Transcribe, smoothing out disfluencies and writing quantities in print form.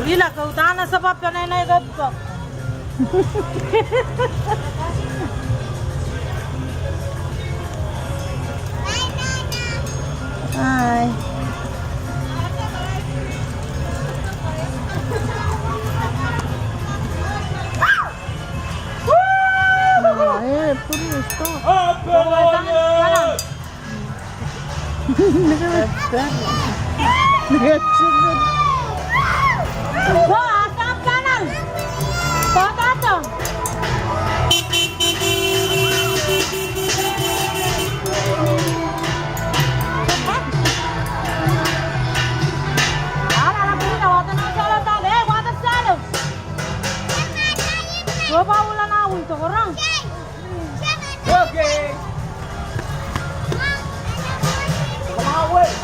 Hilang keutanan sebab kan nenek gebok. Hai. Pulis to. Nagsunod. Wah, asap kanan. Kota to. Ulan awin to orang. Okay. Come on, wait.